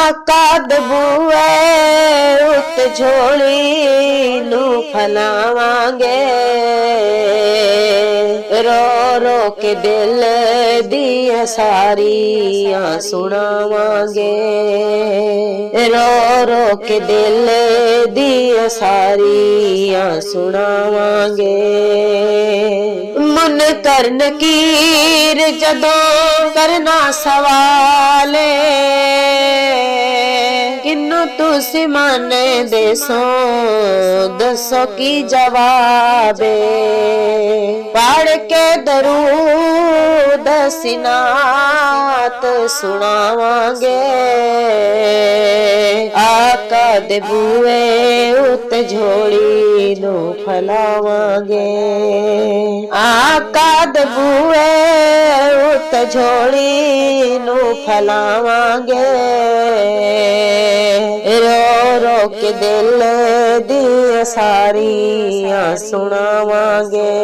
ਆਕਾ ਦਬੂਏ ਉੱਤ ਝੋਲੀ ਨੂੰ ਫਲਾਵਾਂਗੇ, रो रो के दिल दिया सारियां सुनावांगे, रो रो के दिल दिया सारियां सुनावांगे। मुन कर नकीर जदों करना सवाले, किन्नू तुसी माने देसो दसो की जवाबे, पढ़ के दरूद सिनात सुनावांगे, आका दे बूए उत झोली नू फलावांगे, आका दे बूए उत झोली नू फलावांगे, रो रो के दिल दी सारियां सुनावांगे।